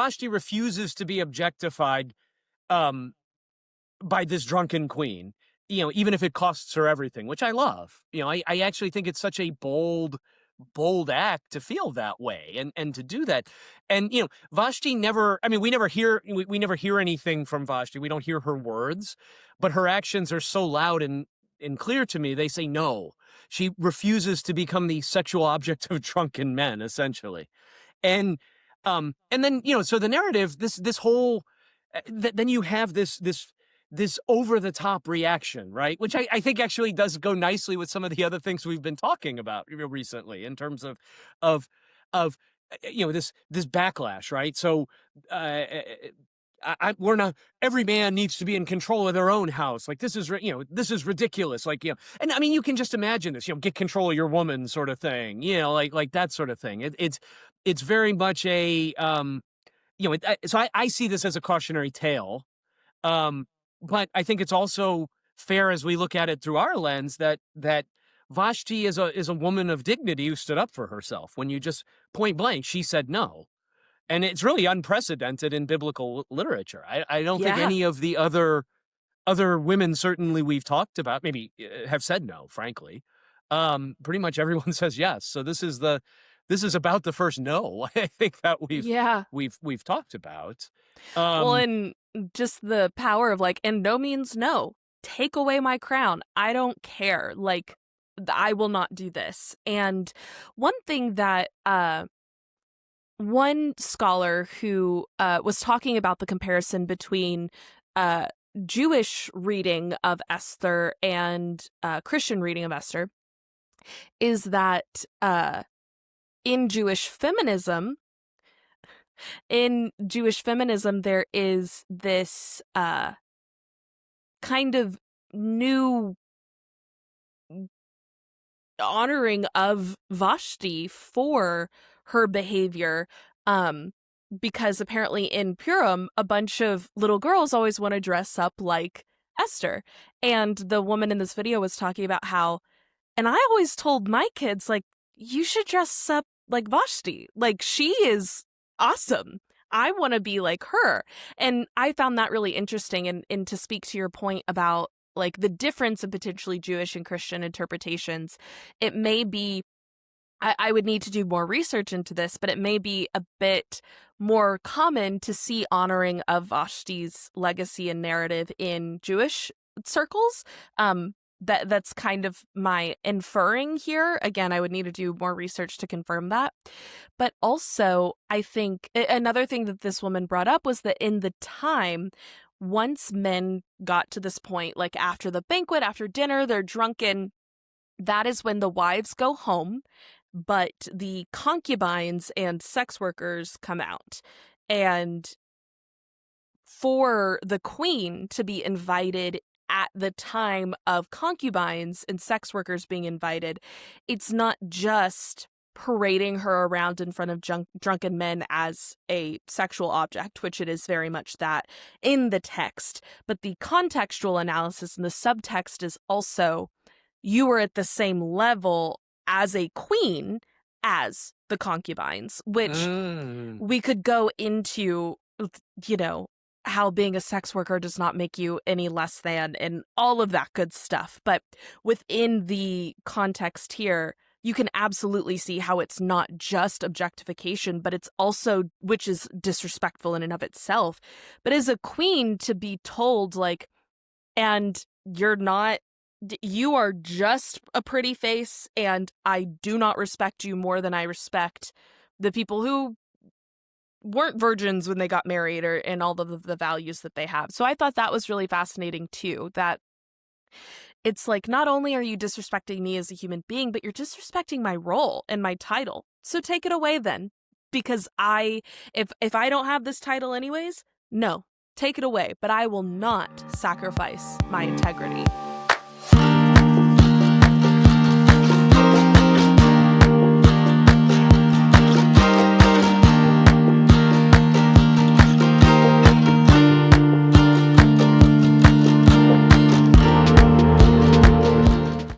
Vashti refuses to be objectified by this drunken queen, even if it costs her everything, which I love. I actually think it's such a bold act to feel that way and to do that. And, Vashti never, we never hear anything from Vashti. We don't hear her words, but her actions are so loud and clear to me. They say no. She refuses to become the sexual object of drunken men, essentially. And then, so the narrative, this whole, then you have this over-the-top reaction, right? Which I think actually does go nicely with some of the other things we've been talking about recently in terms of this backlash, right? So we're not, every man needs to be in control of their own house. Like, this is ridiculous. Like, and you can just imagine this, get control of your woman sort of thing, like that sort of thing. It's very much a, so I see this as a cautionary tale. But I think it's also fair as we look at it through our lens that Vashti is a woman of dignity who stood up for herself. When you just point blank, she said no. And it's really unprecedented in biblical literature. I don't think any of the other women, certainly we've talked about, maybe have said no, frankly. Pretty much everyone says yes. So this is about the first no, I think, that we've talked about. Well, and just the power of and no means no. Take away my crown. I don't care. Like, I will not do this. And one thing that one scholar who was talking about the comparison between Jewish reading of Esther and Christian reading of Esther is that in Jewish feminism, there is this kind of new honoring of Vashti for her behavior, because apparently in Purim, a bunch of little girls always want to dress up like Esther. And the woman in this video was talking about how, and I always told my kids, you should dress up like Vashti. Like, she is awesome. I want to be like her. And I found that really interesting. And to speak to your point about the difference in potentially Jewish and Christian interpretations, it may be, I would need to do more research into this, but it may be a bit more common to see honoring of Vashti's legacy and narrative in Jewish circles. That's kind of my inferring here. Again, I would need to do more research to confirm that. But also, I think another thing that this woman brought up was that in the time, once men got to this point, after the banquet, after dinner, they're drunken, that is when the wives go home, but the concubines and sex workers come out. And for the queen to be invited at the time of concubines and sex workers being invited, it's not just parading her around in front of drunken men as a sexual object, which it is very much that in the text, but the contextual analysis and the subtext is also, you were at the same level as a queen as the concubines, which we could go into, how being a sex worker does not make you any less than and all of that good stuff. But within the context here, you can absolutely see how it's not just objectification, but it's also, which is disrespectful in and of itself. But as a queen, to be told, and you are just a pretty face, and I do not respect you more than I respect the people who weren't virgins when they got married, and all of the values that they have. So I thought that was really fascinating too, that it's not only are you disrespecting me as a human being, but you're disrespecting my role and my title. So take it away then, because if I don't have this title anyways, no, take it away, but I will not sacrifice my integrity.